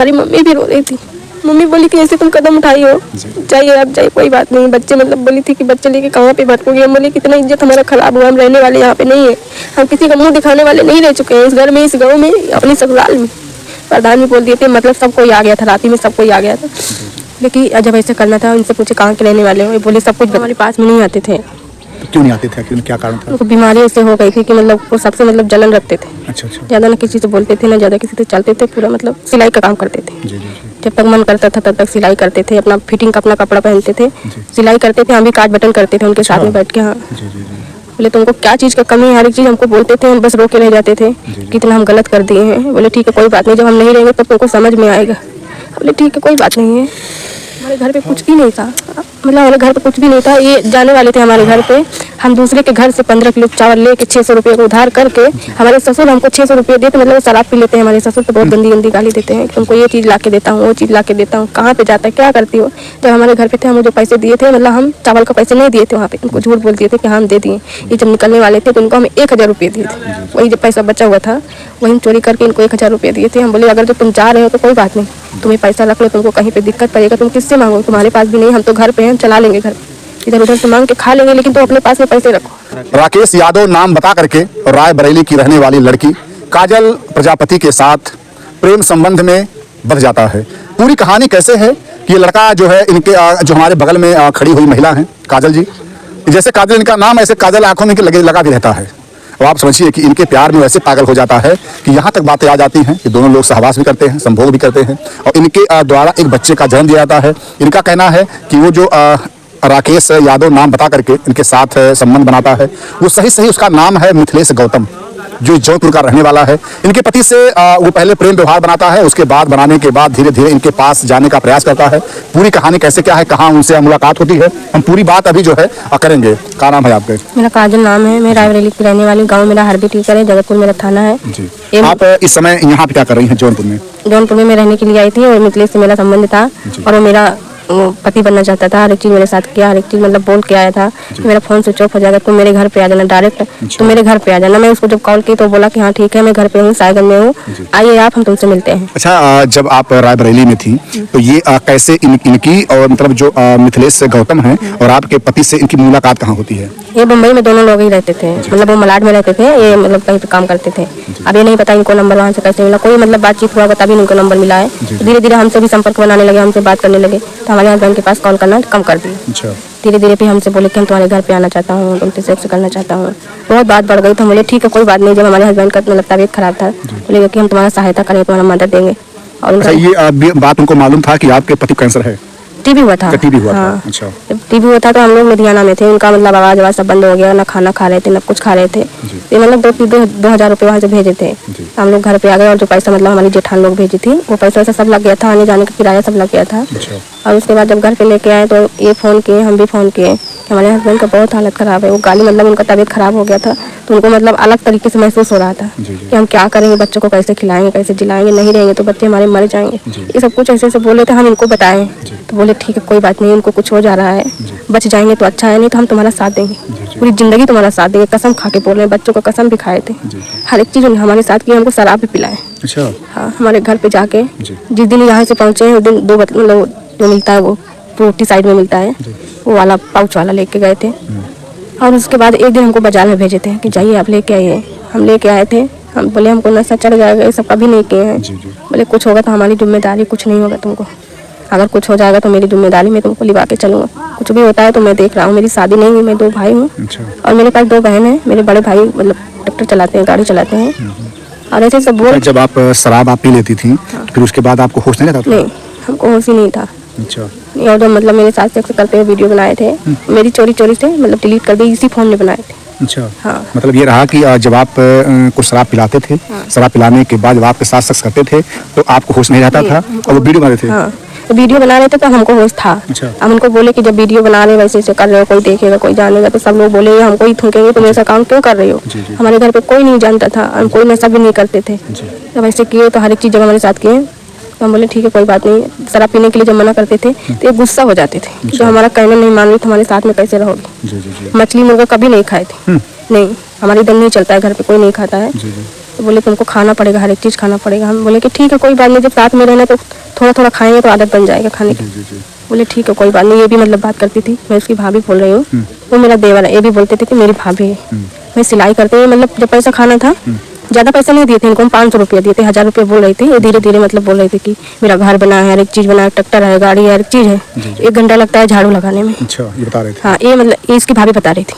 हमारी मम्मी भी रो रही थी। मम्मी बोली कि ऐसे तुम कदम उठाई हो, जाइए आप जाइए, कोई बात नहीं। बच्चे मतलब बोली थी कि बच्चे लेके कहाँ पे भटकोगे। हम बोले कितना इज्जत हमारा खराब हुआ, हम रहने वाले यहाँ पे नहीं है, हम किसी का मुंह दिखाने वाले नहीं रह चुके हैं इस घर में, इस गाँव में, अपनी ससुराल में। प्रधान भी बोल दिए थे, मतलब सब कोई आ गया था, रात में सब कोई आ गया था। लेकिन जब ऐसे करना था उनसे पूछे कहाँ के रहने वाले हो, बोले सब कुछ हमारे पास में नहीं आते थे। तो क्यों नहीं आते थे, क्या कारण था? उनको बीमारी ऐसे हो गई थी कि मतलब वो सबसे मतलब जलन रखते थे। अच्छा अच्छा। ज़्यादा ना किसी से बोलते थे ना ज़्यादा किसी से चलते थे, पूरा मतलब सिलाई का काम करते थे। जी जी। जब तक मन करता था तब तक सिलाई करते थे, अपना फिटिंग का अपना कपड़ा पहनते थे, सिलाई करते थे, हम भी काट बटन करते थे उनके साथ में बैठ के। हाँ जी जी जी। बोले तुमको क्या चीज़ का कमी है, हर एक चीज़ हमको बोलते थे, हम बस रो के रह जाते थे कितना हम गलत कर दिए हैं। बोले ठीक है कोई बात नहीं, जब हम नहीं रहेंगे तब तुमको समझ में आएगा। बोले ठीक है कोई बात नहीं है। हमारे घर पे कुछ भी नहीं था, मतलब हमारे घर पे कुछ भी नहीं था। ये जाने वाले थे हमारे घर पे, हम दूसरे के घर से 15 किलो चावल लेके 600 रुपये को उधार करके, हमारे ससुर हमको 600 रुपये देते, मतलब शराब पी लेते हैं हमारे ससुर, तो बहुत गंदी गंदी गाली देते हैं, तुमको ये चीज़ ला के देता हूँ, वो चीज़ ला के देता हूँ, कहाँ पे जाता है, क्या करती हो। जब हमारे घर पे थे हम जो पैसे दिए थे, मतलब हम चावल का पैसे नहीं दिए थे वहाँ पे, उनको झूठ बोल दिए थे कि हम दे दिए। ये जब निकलने वाले थे तो उनको हम 1000 रुपये दिए थे, वही जो पैसा बचा हुआ था वही चोरी करके इनको 1000 रुपये दिए थे। हम बोले अगर जो तुम जा रहे हो तो कोई बात नहीं, तुम्हें पैसा रख लो, तुमको कहीं पे दिक्कत पड़ेगा तुम किससे मांगो, तुम्हारे पास भी नहीं, हम तो घर पे हैं, हम चला लेंगे घर, इधर उधर से मांग के खा लेंगे, लेकिन तुम अपने पास में पैसे रखो। राकेश यादव नाम बता करके रायबरेली की रहने वाली लड़की काजल प्रजापति के साथ प्रेम संबंध में बंध जाता है। पूरी कहानी कैसे है कि ये लड़का जो है इनके जो हमारे बगल में खड़ी हुई महिला है काजल जी, जैसे काजल इनका नाम, ऐसे काजल आंखों में लगा भी रहता है। और आप समझिए कि इनके प्यार में वैसे पागल हो जाता है कि यहाँ तक बातें आ जाती हैं कि दोनों लोग सहवास भी करते हैं, संभोग भी करते हैं, और इनके द्वारा एक बच्चे का जन्म दिया जाता है। इनका कहना है कि वो जो राकेश यादव नाम बता करके इनके साथ संबंध बनाता है, वो सही उसका नाम है मिथिलेश गौतम, जो जौनपुर का रहने वाला है। इनके पति से वो पहले प्रेम व्यवहार बनाता है, उसके बाद बनाने के बाद धीरे धीरे इनके पास जाने का प्रयास करता है। पूरी कहानी कैसे क्या है, कहाँ उनसे मुलाकात होती है, हम पूरी बात अभी जो है करेंगे। क्या नाम है आपका? मेरा काजल नाम है, मैं रायबरेली की रहने वाली, गाँव मेरा हरदी टीकर है, जगतपुर मेरा थाना है जी। आप इस समय यहाँ पे क्या कर रही हैं जौनपुर में? जौनपुर में मैं रहने के लिए आई थी और मिथिलेश से मेरा संबंध था और वो मेरा पति बनना चाहता था। हर एक चीज़ मेरे साथ किया, हर एक चीज़ मतलब बोल के आया था कि मेरा फ़ोन स्विच ऑफ हो जाएगा, तुम मेरे घर पे आ जाना डायरेक्ट, तुम मेरे घर पे आ जाना। मैं उसको जब कॉल की तो बोला कि हाँ ठीक है मैं घर पे हूँ, साइगन में हूँ, आइए आप, हम तुमसे मिलते हैं। अच्छा, जब आप रायबरेली में थी तो ये कैसे इनकी और मतलब जो मिथिलेश गौतम है और आपके पति से इनकी मुलाकात कहाँ होती है? ये मुंबई में दोनों लोग ही रहते थे, मतलब वो मलाड में रहते थे, ये मतलब कहीं पे काम करते थे। अब ये नहीं पता इनको नंबर वहाँ से कैसे मिला, कोई मतलब बातचीत हुआ तभी इनको नंबर मिला है। धीरे धीरे हमसे भी संपर्क बनाने लगे, हमसे बात करने लगे, तो हमारे हस्बैंड के पास कॉल करना कम कर दिया। धीरे धीरे भी हमसे बोले कि हम तुम्हारे घर पे आना चाहता हूँ, तुमसे सेक्स करना चाहता हूँ। बहुत बात बढ़ गई तो हम बोले ठीक है कोई बात नहीं। जब हमारे हस्बैंड का मतलब तबीयत खराब था, बोले कि हम तुम्हारा सहायता करेंगे, तुम्हारा मदद देंगे। और ये बात उनको मालूम था कि आपके पति कैंसर है? टीबी हुआ था। टीबी हुआ हाँ। था। अच्छा। टीबी हुआ था तो हम लोग लुधियाना में थे, उनका मतलब आवाज़ सब बंद हो गया, ना खाना खा रहे थे ना कुछ खा रहे थे। ये मतलब 2,000 रुपये वहाँ से भेजे थे, हम लोग घर पे आ गए और जो पैसा मतलब हमारी जेठान लोग भेजी थी वो पैसा वैसा सब लग गया था, आने जाने का किराया सब लग गया था। और उसके बाद जब घर पे लेके आए तो ये फ़ोन किए, हम भी फ़ोन किए, हमारे हस्बैंड का बहुत हालत ख़राब है, वो गाली मतलब उनका तबीयत ख़राब हो गया था तो उनको मतलब अलग तरीके से महसूस हो रहा था कि हम क्या करेंगे, बच्चों को कैसे खिलाएंगे, कैसे जिलाएंगे, नहीं रहेंगे तो बच्चे हमारे मर जाएंगे। ये सब कुछ ऐसे ऐसे बोले थे, हम इनको बताएं तो बोले ठीक है कोई बात नहीं, उनको कुछ हो जा रहा है, बच जाएंगे तो अच्छा है, नहीं तो हम तुम्हारा साथ देंगे, पूरी ज़िंदगी तुम्हारा साथ देंगे। कसम खा के बोल रहे हैं, बच्चों का कसम भी खाए थे, हर एक चीज़ हमारे साथ की, हमको शराब भी पिलाए। अच्छा। हाँ, हमारे घर पे जाके जिस दिन यहाँ से पहुँचे हैं उस दिन 2 मतलब जो मिलता है वो रोटी साइड में मिलता है वो वाला पाउच वाला लेके गए थे। और उसके बाद एक दिन हमको बाजार में भेजे थे कि जाइए आप लेके आइए। हम लेके आए थे, हम बोले हमको नशा चढ़ जाएगा, ये सब कभी नहीं किए हैं। बोले कुछ होगा तो हमारी जिम्मेदारी, कुछ नहीं होगा तुमको, अगर कुछ हो जाएगा तो मेरी जिम्मेदारी, मैं तुमको लिवा के चलूँगा, कुछ भी होता है तो मैं देख रहा हूँ। मेरी शादी नहीं हुई, मैं 2 भाई हूँ और मेरे पास 2 बहन हैं। मेरे बड़े भाई मतलब ट्रैक्टर चलाते हैं, गाड़ी चलाते हैं और ऐसे सब बोल। जब आप शराब आप पी लेती थी फिर उसके बाद आपको होश नहीं रहता? नहीं, हमको होश ही नहीं था। अच्छा। और जो मतलब मेरे साथ सेक्स करते हुए वीडियो बनाए थे, मेरी चोरी से मतलब डिलीट कर दी, इसी फोन में बनाए थे। अच्छा। हाँ। मतलब ये रहा कि जब आप कुछ शराब पिलाते थे, शराब पिलाने के बाद जब आपके साथ सेक्स करते थे तो आपको होश नहीं रहता था और वो वीडियो बना रहे थे? हाँ, तो वीडियो बना रहे थे तो हमको होश था। अच्छा। हम उनको बोले कि जब वीडियो बना रहे वैसे ऐसे कर रहे हो, कोई देखेगा कोई जानेगा तो सब लोग बोले हमको ही थूकेंगे, तुम ऐसा काम क्यों कर रही हो। हमारे घर पे कोई नहीं जानता था, हम कोई नशा भी नहीं करते थे, जब ऐसे किए तो हर एक चीज़ जब हमारे साथ किए तो हम बोले ठीक है कोई बात नहीं। शराब पीने के लिए जब मना करते थे तो ये गुस्सा हो जाते थे, जो हमारा कहना नहीं मान रही तो हमारे साथ में कैसे रहोगे। मछली मुर्गा कभी नहीं खाए थे, नहीं, हमारी दम नहीं चलता है, घर पे कोई नहीं खाता है। तो बोले तुमको खाना पड़ेगा, हर एक चीज़ खाना पड़ेगा। हम बोले कि ठीक है कोई बात नहीं, जब साथ में रहना तो थोड़ा थोड़ा खाएंगे तो आदत बन जाएगा खाने की। बोले ठीक है कोई बात नहीं। ये भी मतलब बात करती थी, मैं उसकी भाभी बोल रही हूँ, वो मेरा देवर है। ये भी बोलते थे कि मेरी भाभी है। मैं सिलाई करते हुए मतलब जब पैसा खाना था, ज़्यादा पैसा नहीं दिए थे इनको, हम 500 रुपये दिए थे, 1000 रुपये बोल रही थी। ये धीरे धीरे मतलब बोल रही थी कि मेरा घर बना है, हर एक चीज़ बना है, ट्रैक्टर है, गाड़ी है, हर एक चीज़ है। 1 घंटा लगता है झाड़ू लगाने में। अच्छा, ये बता रहे थे। हाँ, ये मतलब ये इसकी भाभी बता रही थी।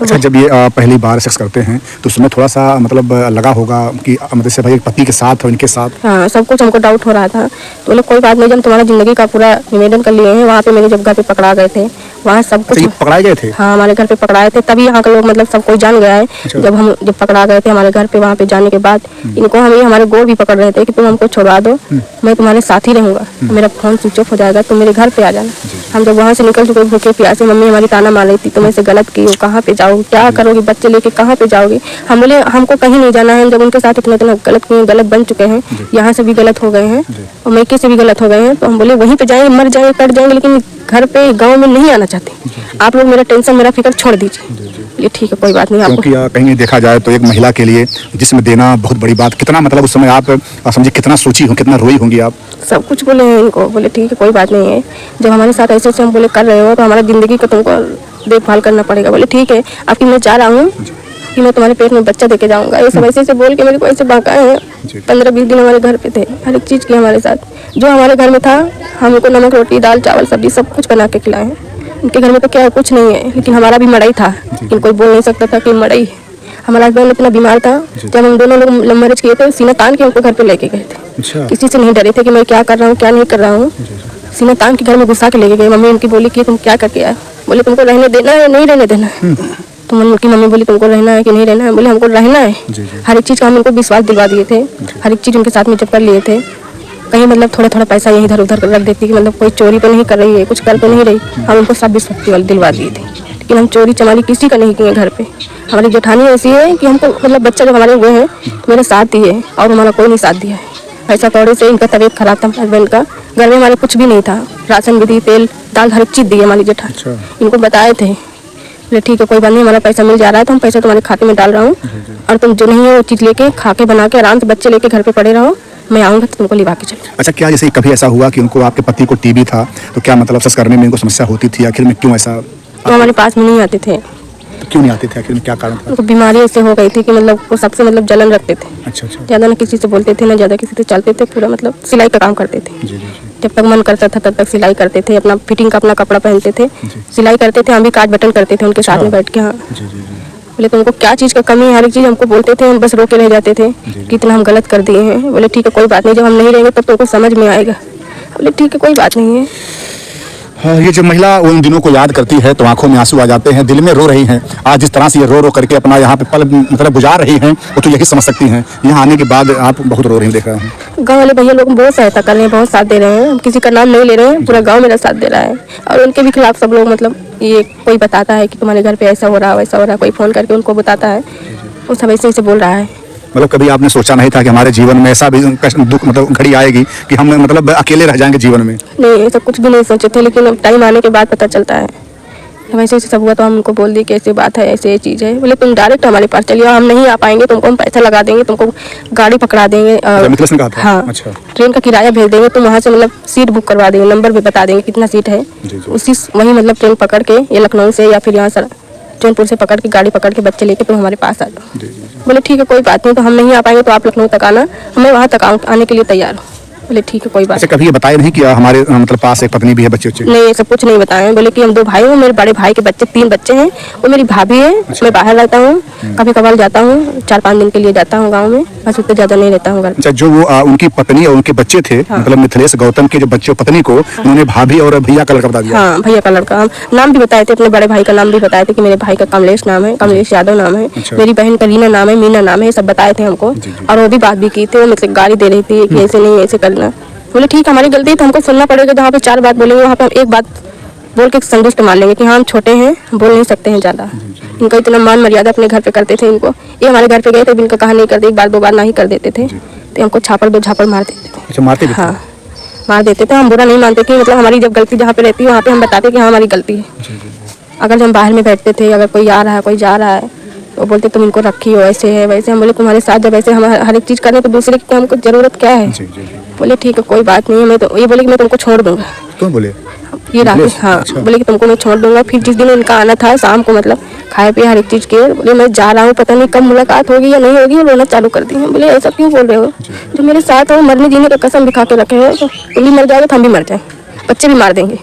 अच्छा, जब ये पहली बार सेक्स करते हैं तो उसमें थोड़ा सा मतलब लगा होगा कि मतलब से भाई पति के साथ और इनके साथ। हाँ, सब कुछ हमको डाउट हो रहा था। तो बोले कोई बात नहीं, जब तुम्हारा ज़िंदगी का पूरा निवेदन कर लिए हैं, वहाँ पे मेरे जब घर पे पकड़ा गए थे, वहाँ सब कुछ पकड़ाए गए थे। हाँ, हमारे घर पे पकड़ाए थे, तभी यहाँ के लोग मतलब सब कोई जान गया है। जब पकड़ा गए थे हमारे घर पे, वहाँ पे जाने के बाद इनको हमारे गोड़ भी पकड़ रहे थे कि तुम हमको छोड़ा दो, मैं तुम्हारे साथ ही रहूँगा, मेरा फोन स्विच ऑफ हो जाएगा, तुम मेरे घर पे आ जाना। हम जब वहाँ से निकल चुके भूखे प्यासे, मम्मी हमारी ताना मार रही थी, तुम ऐसे गलत की हो, कहाँ पे जाओगे, क्या करोगे, बच्चे लेके कहाँ पे जाओगे। हम बोले हमको कहीं नहीं जाना है। जब उनके साथ इतना गलत किए, गलत बन चुके हैं, यहाँ से भी गलत हो गए हैं और मैके से भी गलत हो गए हैं, तो हम बोले वहीं पे जाएंगे, मर जाएंगे, कट जाएंगे, लेकिन घर पे गांव में नहीं आना चाहते। आप लोग मेरा टेंशन, मेरा फिक्र छोड़ दीजिए। ये ठीक है कोई बात नहीं। आपको क्योंकि कहीं देखा जाए तो एक महिला के लिए जिसमें देना बहुत बड़ी बात, कितना मतलब उस समय आप समझिए कितना सोची हो, कितना रोई होंगी आप। सब कुछ बोले हैं इनको, बोले ठीक है कोई बात नहीं है, जब हमारे साथ ऐसे हम बोले कर रहे हो तो हमारा ज़िंदगी का तुमको देखभाल करना पड़ेगा। बोले ठीक है, आपकी मैं चाह रहा हूँ कि मैं तुम्हारे पेट में बच्चा देके जाऊंगा। ये सब ऐसे बोल के मेरे को ऐसे बहकाए हैं। 15-20 दिन हमारे घर पे थे, हर एक चीज़ की हमारे साथ, जो हमारे घर में था हमको नमक रोटी दाल चावल सब्जी सब कुछ बना के खिलाए हैं। उनके घर में तो क्या है, कुछ नहीं है, लेकिन हमारा भी मड़ई था, लेकिन कोई बोल नहीं सकता था कि मड़ई। हमारा हस्बैंड इतना बीमार था, जब हम दोनों लोग लव मैरिज किए थे, सीना तान के हमको घर पे लेके गए थे। किसी से नहीं डरे थे कि मैं क्या कर रहा हूँ क्या नहीं कर रहा हूँ। सीना तान के घर में घुसा के लेके गए। मम्मी उनकी बोली कि तुम क्या करके आए, बोले तुमको रहने देना है नहीं रहने देना है। तो उनकी मम्मी बोली तुमको रहना है कि नहीं रहना है, बोले हमको रहना है। हर एक चीज़ का हम उनको विश्वास दिलवा दिए थे, हर एक चीज़ उनके साथ में जब कर लिए थे। कहीं मतलब थोड़ा थोड़ा पैसा यहीं इधर उधर रख देती कि मतलब कोई चोरी तो नहीं कर रही है, कुछ कर तो नहीं रही, हम उनको सब विश्वास दिलवा दिए थे। लेकिन हम चोरी चमारी किसी का नहीं किए घर पे। हमारी जेठानी ऐसी है कि हमको मतलब बच्चा जब हमारे हुए हैं मेरे साथ दिए और हमारा कोई नहीं साथ दिया है। ऐसा तौड़े से इनका तबीयत खराब था हस्बैंड का, घर में हमारे कुछ भी नहीं था, राशन भी दी, तेल दाल हर एक चीज़ दी हमारी जेठानी। इनको बताए थे, बोले ठीक है कोई बात नहीं, हमारा पैसा मिल जा रहा है तो हम पैसा तुम्हारे खाते में डाल रहा हूँ और तुम जो नहीं है वो चीज़ लेके खा के बना के आराम से बच्चे लेके घर पे पड़े रहो, मैं आऊँगा तो तुमको लिवा के चलो। अच्छा, क्या जैसे कभी ऐसा हुआ कि उनको आपके पति को टीबी था तो क्या मतलब सच करने में इनको समस्या होती थी, आखिर में क्यों ऐसा? वो हमारे पास में नहीं आते थे। तो क्यों नहीं आते थे, आखिर में क्या कारण था? उनको बीमारी ऐसे हो गई थी कि मतलब वो सबसे मतलब जलन रखते थे। अच्छा। ज़्यादा ना किसी से बोलते थे ना ज़्यादा किसी से चलते थे, पूरा मतलब सिलाई का काम करते थे। जब तक मन करता था तब तक सिलाई करते थे, अपना फिटिंग का अपना कपड़ा पहनते थे, सिलाई करते थे, हम भी काट बटन करते थे उनके साथ में बैठ के। हाँ, बोले तुमको क्या चीज़ का कमी है, हर एक चीज़ हमको बोलते थे, हम बस रोके रह जाते थे कि इतना हम गलत कर दिए हैं। बोले ठीक है कोई बात नहीं, जब हम नहीं रहेंगे तब तुमको समझ में आएगा। बोले ठीक है कोई बात नहीं है। हाँ, ये जब महिला उन दिनों को याद करती है तो आंखों में आंसू आ जाते हैं, दिल में रो रही हैं। आज जिस तरह से ये रो करके अपना यहाँ पे पल मतलब गुजार रही हैं, वो तो यही समझ सकती हैं। यहाँ आने के बाद आप बहुत रो रही हैं, देख रहा हूँ। गांव वाले भैया लोग बहुत सहायता कर रहे हैं, बहुत साथ दे रहे हैं, हम किसी का नाम नहीं ले रहे हैं, पूरा गांव मेरा साथ दे रहा है। और उनके भी खिलाफ सब लोग मतलब ये कोई बताता है कि तुम्हारे घर पे ऐसा हो रहा है वैसा हो रहा है, कोई फ़ोन करके उनको बताता है, वो सब ऐसे ऐसे बोल रहा है। मतलब कभी आपने सोचा नहीं था कि हमारे जीवन में ऐसा भी दुख मतलब घड़ी आएगी कि हम मतलब अकेले रह जाएंगे जीवन में? नहीं, ऐसा कुछ भी नहीं सोचे थे, लेकिन अब टाइम आने के बाद पता चलता है। जब ऐसे ऐसे सब हुआ तो हम उनको बोल दिए कि ऐसी बात है, ऐसे ये चीज़ है। बोले तुम डायरेक्ट हमारे पास चलिए, हम नहीं आ पाएंगे, तुमको हम पैसा लगा देंगे, तुमको गाड़ी पकड़ा देंगे। मिथिलेश ने कहा था? हाँ, अच्छा। ट्रेन का किराया भेज देंगे, तुम वहाँ से मतलब सीट बुक करवा देंगे, नंबर भी बता देंगे कितना सीट है, उसी वहीं मतलब ट्रेन पकड़ के ये लखनऊ से या फिर यहाँ से जौनपुर से पकड़ के गाड़ी पकड़ के बच्चे लेके तुम हमारे पास आ जाओ। बोले ठीक है कोई बात नहीं, तो हम नहीं आ पाएंगे तो आप लखनऊ तक आना, हमें वहाँ तक आने के लिए तैयार हो। बोले ठीक है कोई बात। अच्छा, कभी ये बताया नहीं कि हमारे मतलब पास एक पत्नी भी है, बच्चे? नहीं, ये सब कुछ नहीं बताया। बोले कि हम 2 भाई हूँ, मेरे बड़े भाई के बच्चे 3 बच्चे हैं, वो मेरी भाभी है। मैं बाहर रहता हूँ, कभी कभार जाता हूँ, 4-5 दिन के लिए जाता हूँ गाँव में, बस उतने ज़्यादा नहीं रहता हूँ घर। अच्छा, जो वो उनकी पत्नी और उनके बच्चे थे, मतलब मिथिलेश गौतम के जो बच्चे पत्नी को उन्होंने भाभी और भैया का लड़का बता दिया? हाँ, भैया का लड़का। हम नाम भी बताए थे, अपने बड़े भाई का नाम भी बताए थे कि मेरे भाई का कमलेश नाम है, कमलेश यादव नाम है, मेरी बहन का रीना नाम है, मीना नाम है, सब बताए थे हमको। और वो भी बात भी की थी, वो मतलब गाली दे रही थी कि ऐसे नहीं ऐसे करना। बोले ठीक है हमारी गलती है तो हमको सुनना पड़ेगा, जहाँ पे 4 बात बोलेंगे वहाँ पे हम 1 बात बोल के संतुष्ट मान लेंगे कि हाँ हम छोटे हैं, बोल नहीं सकते हैं ज़्यादा। इनका इतना मान मर्यादा अपने घर पे करते थे इनको। ये हमारे घर पे गए थे, इनका कहा नहीं करते, 1 बार 2 बार नहीं कर देते थे तो हमको छापड़ 2 झापड़ मार देते थे। अच्छा, मारते भी? हाँ, मार देते थे। हम बुरा नहीं मानते कि मतलब हमारी जब गलती जहाँ पे रहती है वहाँ पे हम बताते कि हाँ हमारी गलती है। अगर हम बाहर में बैठते थे, अगर कोई आ रहा है कोई जा रहा है वो बोलते तुम इनको रखी हो, ऐसे है वैसे। हम बोले तुम्हारे साथ जब ऐसे हम हर एक चीज़ करने तो दूसरे की हमको ज़रूरत क्या है। बोले ठीक है कोई बात नहीं है, मैं तो ये बोले कि मैं तुमको छोड़ दूंगा। कौन बोले? ये राकेश, हाँ। अच्छा। बोले कि तुमको मैं छोड़ दूंगा। फिर जिस दिन उनका आना था शाम को, मतलब खाए पिए हर एक चीज़ किए, बोले मैं जा रहा हूँ, पता नहीं कब मुलाकात होगी या नहीं होगी, रोना चालू कर दी। बोले ऐसा क्यों बोल रहे हो, जो मेरे साथ हो मरने जीने का कसम भी खा के रखे हैं, तो तुम भी मर जाओगे तो हम भी मर जाए, बच्चे भी मार देंगे।